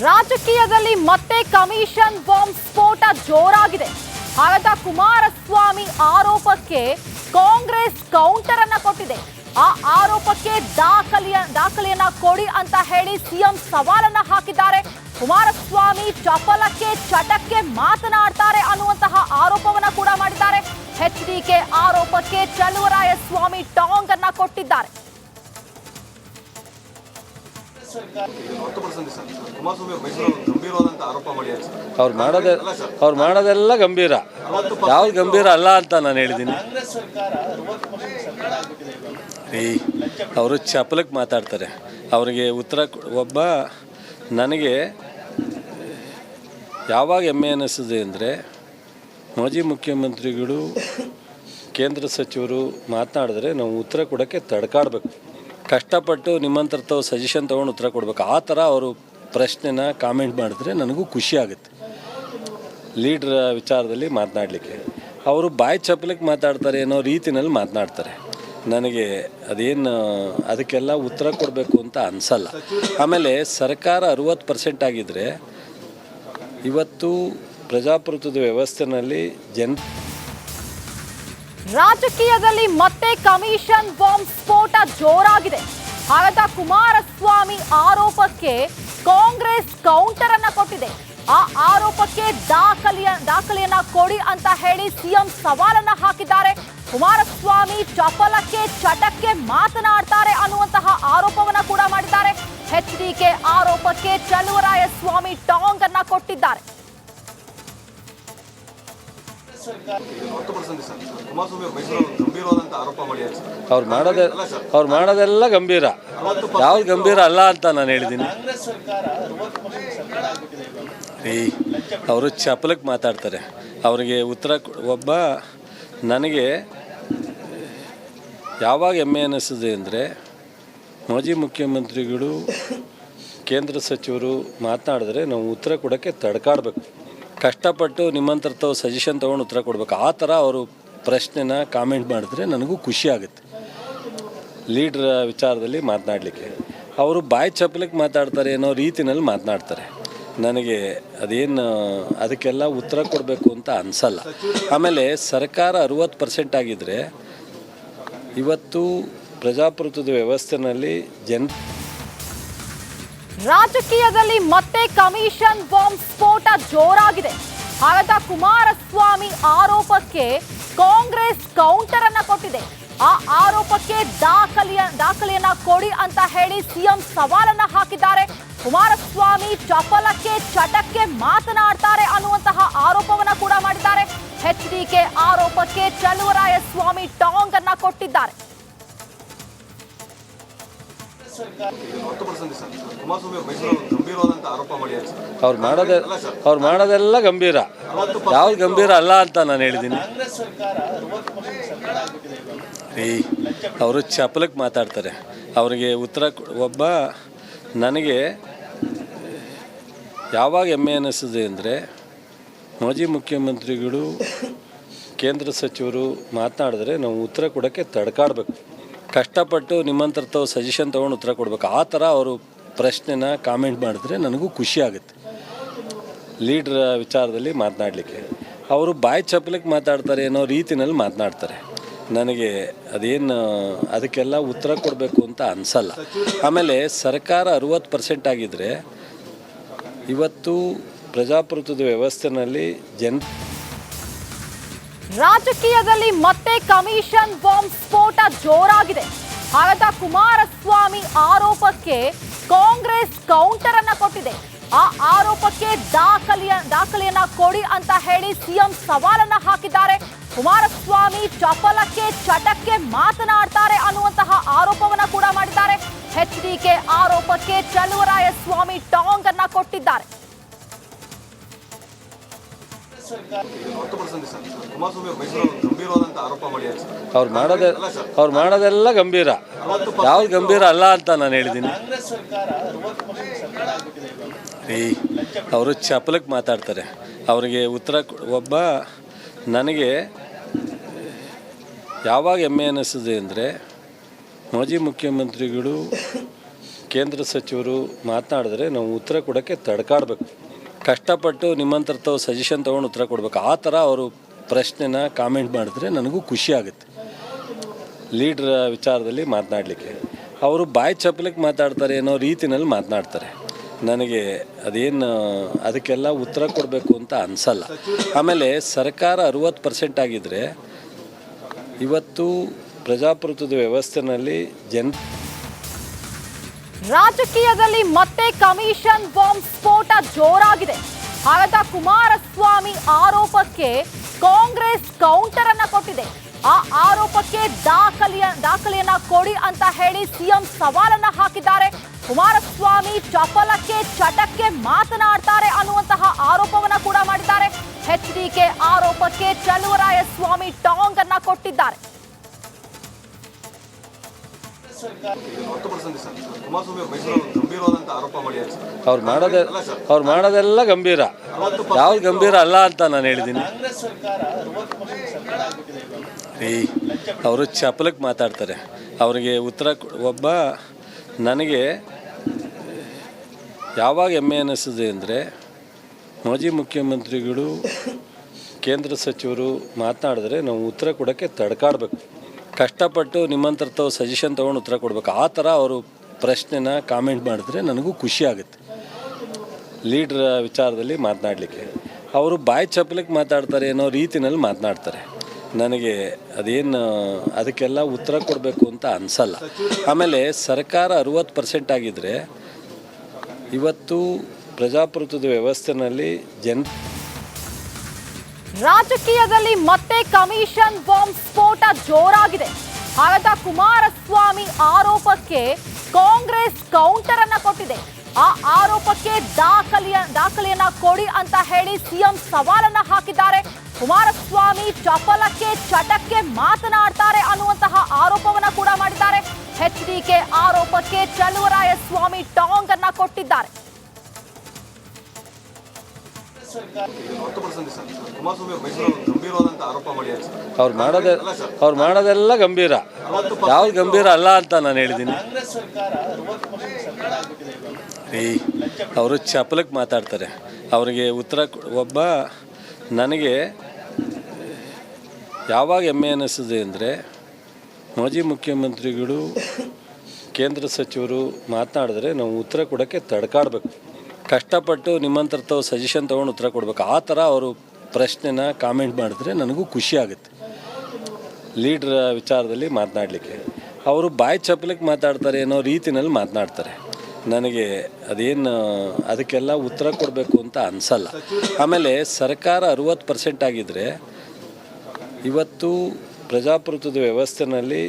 ರಾಜಕೀಯದಲ್ಲಿ ಮತ್ತೆ commission bomb ಸ್ಫೋಟ ಜೋರಾಗಿದೆ. ಹಾಗಾದ ಕುಮಾರಸ್ವಾಮಿ ಆರೋಪಕ್ಕೆ ಕಾಂಗ್ರೆಸ್ ಕೌಂಟರ್ ಅನ್ನ ಕೊಟ್ಟಿದೆ. ಆ ಆರೋಪಕ್ಕೆ ದಾಖಲೆಯನ್ನ ಕೊಡಿ ಅಂತ ಹೇಳಿ ಸಿಎಂ ಸವಾಲನ್ನ ಹಾಕಿದ್ದಾರೆ. ಕುಮಾರಸ್ವಾಮಿ ಚಪಲಕ್ಕೆ ಚಟಕ್ಕೆ ಮಾತನಾಡ್ತಾರೆ ಅನ್ನುವಂತಹ ಆರೋಪವನ್ನ ಕೂಡ ಮಾಡಿದ್ದಾರೆ. ಎಚ್ಡಿಕೆ ಆರೋಪಕ್ಕೆ ಚಲುವರಾಯಸ್ವಾಮಿ ಟಾಂಗ್ ಅನ್ನ ಕೊಟ್ಟಿದ್ದಾರೆ. ಅವ್ರು ಮಾಡೋದೆಲ್ಲ ಗಂಭೀರ, ಯಾವ್ದು ಗಂಭೀರ ಅಲ್ಲ ಅಂತ ನಾನು ಹೇಳಿದ್ದೀನಿ. ಅವರು ಚಪಲಕ್ಕೆ ಮಾತಾಡ್ತಾರೆ. ಅವರಿಗೆ ಉತ್ತರ ಒಬ್ಬ ನನಗೆ ಯಾವಾಗ ಹೆಮ್ಮೆ ಅನ್ನಿಸಿದೆ ಅಂದರೆ, ಮಾಜಿ ಮುಖ್ಯಮಂತ್ರಿಗಳು ಕೇಂದ್ರ ಸಚಿವರು ಮಾತನಾಡಿದ್ರೆ ನಾವು ಉತ್ತರ ಕೊಡೋಕ್ಕೆ ತಡ್ಕಾಡಬೇಕು. ಕಷ್ಟಪಟ್ಟು ನಿಮ್ಮಂತರ ಸಜೆಷನ್ ತೊಗೊಂಡು ಉತ್ತರ ಕೊಡಬೇಕು. ಆ ಥರ ಅವರು ಪ್ರಶ್ನೆನ ಕಾಮೆಂಟ್ ಮಾಡಿದ್ರೆ ನನಗೂ ಖುಷಿ ಆಗುತ್ತೆ. ಲೀಡ್ರ ವಿಚಾರದಲ್ಲಿ ಮಾತನಾಡಲಿಕ್ಕೆ ಅವರು ಬಾಯಿ ಚಪ್ಪಲಿಕ್ಕೆ ಮಾತಾಡ್ತಾರೆ ಅನ್ನೋ ರೀತಿಯಲ್ಲಿ ಮಾತನಾಡ್ತಾರೆ. ನನಗೆ ಅದೇನು ಅದಕ್ಕೆಲ್ಲ ಉತ್ತರ ಕೊಡಬೇಕು ಅಂತ ಅನಿಸಲ್ಲ. ಆಮೇಲೆ ಸರ್ಕಾರ 60% ಆಗಿದ್ದರೆ ಇವತ್ತು ಪ್ರಜಾಪ್ರಭುತ್ವದ ವ್ಯವಸ್ಥೆಯಲ್ಲಿ ರಾಜಕೀಯದಲ್ಲಿ ಮತ್ತೆ ಕಮಿಷನ್ ಬಾಂಬ್ ಸ್ಫೋಟ ಜೋರಾಗಿದೆ. ಹಾಗಾದ ಕುಮಾರಸ್ವಾಮಿ ಆರೋಪಕ್ಕೆ ಕಾಂಗ್ರೆಸ್ ಕೌಂಟರ್ ಅನ್ನ ಕೊಟ್ಟಿದೆ. ಆ ಆರೋಪಕ್ಕೆ ದಾಖಲೆಯನ್ನ ಕೊಡಿ ಅಂತ ಹೇಳಿ ಸಿಎಂ ಸವಾಲನ್ನ ಹಾಕಿದ್ದಾರೆ. ಕುಮಾರಸ್ವಾಮಿ ಚಪಲಕ್ಕೆ ಚಟಕ್ಕೆ ಮಾತನಾಡ್ತಾರೆ ಅನ್ನುವಂತಹ ಆರೋಪವನ್ನ ಕೂಡ ಮಾಡಿದ್ದಾರೆ. ಎಚ್ಡಿಕೆ ಆರೋಪಕ್ಕೆ ಚಲುವರಾಯಸ್ವಾಮಿ ಟಾಂಗ್ ಅನ್ನ ಕೊಟ್ಟಿದ್ದಾರೆ. ಅವ್ರು ಮಾಡೋದೆಲ್ಲ ಗಂಭೀರ, ಯಾವ್ದು ಗಂಭೀರ ಅಲ್ಲ ಅಂತ ನಾನು ಹೇಳಿದ್ದೀನಿ. ಅವರು ಚಪಲಕ್ಕೆ ಮಾತಾಡ್ತಾರೆ. ಅವರಿಗೆ ಉತ್ತರ ಒಬ್ಬ ನನಗೆ ಯಾವಾಗ ಹೆಮ್ಮೆ ಅನ್ನಿಸಿದೆ ಅಂದರೆ, ಮಾಜಿ ಮುಖ್ಯಮಂತ್ರಿಗಳು ಕೇಂದ್ರ ಸಚಿವರು ಮಾತನಾಡಿದ್ರೆ ನಾವು ಉತ್ತರ ಕೊಡೋಕ್ಕೆ ತಡ್ಕಾಡಬೇಕು. ಕಷ್ಟಪಟ್ಟು ನಿಮ್ಮಂತರ ಸಜೆಷನ್ ತೊಗೊಂಡು ಉತ್ತರ ಕೊಡಬೇಕು. ಆ ಥರ ಅವರು ಪ್ರಶ್ನೆನ ಕಾಮೆಂಟ್ ಮಾಡಿದ್ರೆ ನನಗೂ ಖುಷಿ ಆಗುತ್ತೆ. ಲೀಡ್ರ ವಿಚಾರದಲ್ಲಿ ಮಾತನಾಡಲಿಕ್ಕೆ ಅವರು ಬಾಯಿ ಚಪ್ಪಲಿಕ್ಕೆ ಮಾತಾಡ್ತಾರೆ ಅನ್ನೋ ರೀತಿಯಲ್ಲಿ ಮಾತನಾಡ್ತಾರೆ. ನನಗೆ ಅದೇನು ಅದಕ್ಕೆಲ್ಲ ಉತ್ತರ ಕೊಡಬೇಕು ಅಂತ ಅನಿಸಲ್ಲ. ಆಮೇಲೆ ಸರ್ಕಾರ 60% ಆಗಿದ್ದರೆ ಇವತ್ತು ಪ್ರಜಾಪ್ರಭುತ್ವದ ವ್ಯವಸ್ಥೆಯಲ್ಲಿ ರಾಜಕೀಯದಲ್ಲಿ ಮತ್ತೆ ಕಮಿಷನ್ ಬಾಂಬ್ ಸ್ಫೋಟ ಜೋರಾಗಿದೆ. ಹಾಗಾದ ಕುಮಾರಸ್ವಾಮಿ ಆರೋಪಕ್ಕೆ ಕಾಂಗ್ರೆಸ್ ಕೌಂಟರ್ ಅನ್ನ ಕೊಟ್ಟಿದೆ. ಆ ಆರೋಪಕ್ಕೆ ದಾಖಲೆಯನ್ನ ಕೊಡಿ ಅಂತ ಹೇಳಿ ಸಿಎಂ ಸವಾಲನ್ನ ಹಾಕಿದ್ದಾರೆ. ಕುಮಾರಸ್ವಾಮಿ ಚಪಲಕ್ಕೆ ಚಟಕ್ಕೆ ಮಾತನಾಡ್ತಾರೆ ಅನ್ನುವಂತಹ ಆರೋಪವನ್ನ ಕೂಡ ಮಾಡಿದ್ದಾರೆ. ಎಚ್ಡಿಕೆ ಆರೋಪಕ್ಕೆ ಚಲುವರಾಯಸ್ವಾಮಿ ಟಾಂಗ್ ಅನ್ನ ಕೊಟ್ಟಿದ್ದಾರೆ. ಅವ್ರು ಮಾಡೋದೆಲ್ಲ ಗಂಭೀರ, ಯಾವ್ದು ಗಂಭೀರ ಅಲ್ಲ ಅಂತ ನಾನು ಹೇಳಿದ್ದೀನಿ. ಅವರು ಚಪಲಕ್ಕೆ ಮಾತಾಡ್ತಾರೆ. ಅವರಿಗೆ ಉತ್ತರ ಒಬ್ಬ ನನಗೆ ಯಾವಾಗ ಹೆಮ್ಮೆ ಅನ್ನಿಸಿದೆ ಅಂದರೆ, ಮಾಜಿ ಮುಖ್ಯಮಂತ್ರಿಗಳು ಕೇಂದ್ರ ಸಚಿವರು ಮಾತನಾಡಿದ್ರೆ ನಾವು ಉತ್ತರ ಕೊಡೋಕ್ಕೆ ತಡ್ಕಾಡಬೇಕು. ಕಷ್ಟಪಟ್ಟು ನಿಮ್ಮಂತರ ಸಜೆಷನ್ ತೊಗೊಂಡು ಉತ್ತರ ಕೊಡಬೇಕು. ಆ ಥರ ಅವರು ಪ್ರಶ್ನೆನ ಕಾಮೆಂಟ್ ಮಾಡಿದ್ರೆ ನನಗೂ ಖುಷಿ ಆಗುತ್ತೆ. ಲೀಡ್ರ ವಿಚಾರದಲ್ಲಿ ಮಾತನಾಡಲಿಕ್ಕೆ ಅವರು ಬಾಯಿ ಚಪ್ಪಲಿಕ್ಕೆ ಮಾತಾಡ್ತಾರೆ ಅನ್ನೋ ರೀತಿಯಲ್ಲಿ ಮಾತನಾಡ್ತಾರೆ. ನನಗೆ ಅದೇನು ಅದಕ್ಕೆಲ್ಲ ಉತ್ತರ ಕೊಡಬೇಕು ಅಂತ ಅನಿಸಲ್ಲ. ಆಮೇಲೆ ಸರ್ಕಾರ 60% ಆಗಿದ್ದರೆ ಇವತ್ತು ಪ್ರಜಾಪ್ರಭುತ್ವದ ವ್ಯವಸ್ಥೆಯಲ್ಲಿ ರಾಜಕೀಯದಲ್ಲಿ ಮತ್ತೆ ಕಮಿಷನ್ ಬಾಂಬ್ ಸ್ಫೋಟ ಜೋರಾಗಿದೆ. ಹಾಗಾದ ಕುಮಾರಸ್ವಾಮಿ ಆರೋಪಕ್ಕೆ ಕಾಂಗ್ರೆಸ್ ಕೌಂಟರ್ ಅನ್ನ ಕೊಟ್ಟಿದೆ. ಆ ಆರೋಪಕ್ಕೆ ದಾಖಲೆಯನ್ನ ಕೊಡಿ ಅಂತ ಹೇಳಿ ಸಿಎಂ ಸವಾಲನ್ನ ಹಾಕಿದ್ದಾರೆ. ಕುಮಾರಸ್ವಾಮಿ ಚಪಲಕ್ಕೆ ಚಟಕ್ಕೆ ಮಾತನಾಡ್ತಾರೆ ಅನ್ನುವಂತಹ ಆರೋಪವನ್ನ ಕೂಡ ಮಾಡಿದ್ದಾರೆ. ಎಚ್ಡಿಕೆ ಆರೋಪಕ್ಕೆ ಚಲುವರಾಯಸ್ವಾಮಿ ಟಾಂಗ್ ಅನ್ನ ಕೊಟ್ಟಿದ್ದಾರೆ. ಅವ್ರು ಮಾಡೋದೆಲ್ಲ ಗಂಭೀರ, ಯಾವ್ದು ಗಂಭೀರ ಅಲ್ಲ ಅಂತ ನಾನು ಹೇಳಿದ್ದೀನಿ. ಅವರು ಚಪಲಕ್ಕೆ ಮಾತಾಡ್ತಾರೆ. ಅವರಿಗೆ ಉತ್ತರ ಒಬ್ಬ ನನಗೆ ಯಾವಾಗ ಹೆಮ್ಮೆ ಅನ್ನಿಸಿದೆ ಅಂದರೆ, ಮಾಜಿ ಮುಖ್ಯಮಂತ್ರಿಗಳು ಕೇಂದ್ರ ಸಚಿವರು ಮಾತನಾಡಿದ್ರೆ ನಾವು ಉತ್ತರ ಕೊಡೋಕ್ಕೆ ತಡ್ಕಾಡಬೇಕು. ಕಷ್ಟಪಟ್ಟು ನಿಮ್ಮಂತರ ಸಜೆಷನ್ ತೊಗೊಂಡು ಉತ್ತರ ಕೊಡಬೇಕು. ಆ ಥರ ಅವರು ಪ್ರಶ್ನೆನ ಕಾಮೆಂಟ್ ಮಾಡಿದ್ರೆ ನನಗೂ ಖುಷಿ ಆಗುತ್ತೆ. ಲೀಡ್ರ್ ವಿಚಾರದಲ್ಲಿ ಮಾತನಾಡಲಿಕ್ಕೆ ಅವರು ಬಾಯಿ ಚಪ್ಪಲಿಕ್ಕೆ ಮಾತಾಡ್ತಾರೆ ಅನ್ನೋ ರೀತಿಯಲ್ಲಿ ಮಾತನಾಡ್ತಾರೆ. ನನಗೆ ಅದೇನು ಅದಕ್ಕೆಲ್ಲ ಉತ್ತರ ಕೊಡಬೇಕು ಅಂತ ಅನಿಸಲ್ಲ. ಆಮೇಲೆ ಸರ್ಕಾರ 60% ಆಗಿದ್ದರೆ ಇವತ್ತು ಪ್ರಜಾಪ್ರಭುತ್ವದ ವ್ಯವಸ್ಥೆಯಲ್ಲಿ ರಾಜಕೀಯದಲ್ಲಿ ಮತ್ತೆ ಕಮಿಷನ್ ಬಾಂಬ್ ಸ್ಫೋಟ ಜೋರಾಗಿದೆ. ಹಾಗಾದ ಕುಮಾರಸ್ವಾಮಿ ಆರೋಪಕ್ಕೆ ಕಾಂಗ್ರೆಸ್ ಕೌಂಟರ್ ಅನ್ನ ಕೊಟ್ಟಿದೆ. ಆ ಆರೋಪಕ್ಕೆ ದಾಖಲೆಯನ್ನ ಕೊಡಿ ಅಂತ ಹೇಳಿ ಸಿಎಂ ಸವಾಲನ್ನ ಹಾಕಿದ್ದಾರೆ. ಕುಮಾರಸ್ವಾಮಿ ಚಪಲಕ್ಕೆ ಚಟಕ್ಕೆ ಮಾತನಾಡ್ತಾರೆ ಅನ್ನುವಂತಹ ಆರೋಪವನ್ನ ಕೂಡ ಮಾಡಿದ್ದಾರೆ. ಎಚ್ಡಿಕೆ ಆರೋಪಕ್ಕೆ ಚಲುವರಾಯಸ್ವಾಮಿ ಟಾಂಗ್ ಅನ್ನ ಕೊಟ್ಟಿದ್ದಾರೆ. ಅವ್ರು ಮಾಡೋದೆಲ್ಲ ಗಂಭೀರ, ಯಾವ್ದು ಗಂಭೀರ ಅಲ್ಲ ಅಂತ ನಾನು ಹೇಳಿದ್ದೀನಿ. ಅವರು ಚಪಲಕ್ಕೆ ಮಾತಾಡ್ತಾರೆ. ಅವರಿಗೆ ಉತ್ತರ ಒಬ್ಬ ನನಗೆ ಯಾವಾಗ ಹೆಮ್ಮೆ ಅನ್ನಿಸ್ತದೆ ಅಂದರೆ, ಮಾಜಿ ಮುಖ್ಯಮಂತ್ರಿಗಳು ಕೇಂದ್ರ ಸಚಿವರು ಮಾತನಾಡಿದ್ರೆ ನಾವು ಉತ್ತರ ಕೊಡೋಕ್ಕೆ ತಡ್ಕಾಡಬೇಕು. ಕಷ್ಟಪಟ್ಟು ನಿಮ್ಮಂತರ ಸಜೆಷನ್ ತೊಗೊಂಡು ಉತ್ತರ ಕೊಡಬೇಕು. ಆ ಥರ ಅವರು ಪ್ರಶ್ನೆನ ಕಾಮೆಂಟ್ ಮಾಡಿದ್ರೆ ನನಗೂ ಖುಷಿ ಆಗುತ್ತೆ. ಲೀಡ್ರ್ ವಿಚಾರದಲ್ಲಿ ಮಾತನಾಡಲಿಕ್ಕೆ ಅವರು ಬಾಯಿ ಚಪ್ಪಲಿಕ್ಕೆ ಮಾತಾಡ್ತಾರೆ ಅನ್ನೋ ರೀತಿಯಲ್ಲಿ ಮಾತನಾಡ್ತಾರೆ. ನನಗೆ ಅದೇನು ಅದಕ್ಕೆಲ್ಲ ಉತ್ತರ ಕೊಡಬೇಕು ಅಂತ ಅನಿಸಲ್ಲ. ಆಮೇಲೆ ಸರ್ಕಾರ 60% ಆಗಿದ್ದರೆ ಇವತ್ತು ಪ್ರಜಾಪ್ರಭುತ್ವದ ವ್ಯವಸ್ಥೆಯಲ್ಲಿ ರಾಜಕೀಯದಲ್ಲಿ ಮತ್ತೆ ಕಮಿಷನ್ ಬಾಂಬ್ ಸ್ಫೋಟ ಜೋರಾಗಿದೆ. ಹಾಗಾದ ಕುಮಾರಸ್ವಾಮಿ ಆರೋಪಕ್ಕೆ ಕಾಂಗ್ರೆಸ್ ಕೌಂಟರ್ ಅನ್ನ ಕೊಟ್ಟಿದೆ. ಆ ಆರೋಪಕ್ಕೆ ದಾಖಲೆಯನ್ನ ಕೊಡಿ ಅಂತ ಹೇಳಿ ಸಿಎಂ ಸವಾಲನ್ನ ಹಾಕಿದ್ದಾರೆ. ಕುಮಾರಸ್ವಾಮಿ ಚಪಲಕ್ಕೆ ಚಟಕ್ಕೆ ಮಾತನಾಡ್ತಾರೆ ಅನ್ನುವಂತಹ ಆರೋಪವನ್ನ ಕೂಡ ಮಾಡಿದ್ದಾರೆ. ಎಚ್ಡಿಕೆ ಆರೋಪಕ್ಕೆ ಚಲುವರಾಯಸ್ವಾಮಿ ಟಾಂಗ್ ಅನ್ನ ಕೊಟ್ಟಿದ್ದಾರೆ. ಅವ್ರು ಮಾಡೋದೆಲ್ಲ ಗಂಭೀರ, ಯಾವ್ದು ಗಂಭೀರ ಅಲ್ಲ ಅಂತ ನಾನು ಹೇಳಿದ್ದೀನಿ. ಅವರು ಚಪಲಕ್ಕೆ ಮಾತಾಡ್ತಾರೆ. ಅವರಿಗೆ ಉತ್ತರ ಒಬ್ಬ ನನಗೆ ಯಾವಾಗ ಹೆಮ್ಮೆ ಅನ್ನಿಸ್ತದೆ ಅಂದರೆ, ಮಾಜಿ ಮುಖ್ಯಮಂತ್ರಿಗಳು ಕೇಂದ್ರ ಸಚಿವರು ಮಾತನಾಡಿದ್ರೆ ನಾವು ಉತ್ತರ ಕೊಡೋಕ್ಕೆ ತಡ್ಕಾಡಬೇಕು. ಕಷ್ಟಪಟ್ಟು ನಿಮ್ಮಂತರ ಸಜೆಷನ್ ತೊಗೊಂಡು ಉತ್ತರ ಕೊಡಬೇಕು. ಆ ಥರ ಅವರು ಪ್ರಶ್ನೆನ ಕಾಮೆಂಟ್ ಮಾಡಿದ್ರೆ ನನಗೂ ಖುಷಿ ಆಗುತ್ತೆ. ಲೀಡ್ರ್ ವಿಚಾರದಲ್ಲಿ ಮಾತನಾಡಲಿಕ್ಕೆ ಅವರು ಬಾಯಿ ಚಪ್ಪಲಿಕ್ಕೆ ಮಾತಾಡ್ತಾರೆ ಅನ್ನೋ ರೀತಿಯಲ್ಲಿ ಮಾತನಾಡ್ತಾರೆ. ನನಗೆ ಅದೇನು ಅದಕ್ಕೆಲ್ಲ ಉತ್ತರ ಕೊಡಬೇಕು ಅಂತ ಅನಿಸಲ್ಲ. ಆಮೇಲೆ ಸರ್ಕಾರ 60% ಆಗಿದ್ದರೆ ಇವತ್ತು ಪ್ರಜಾಪ್ರಭುತ್ವದ ವ್ಯವಸ್ಥೆಯಲ್ಲಿ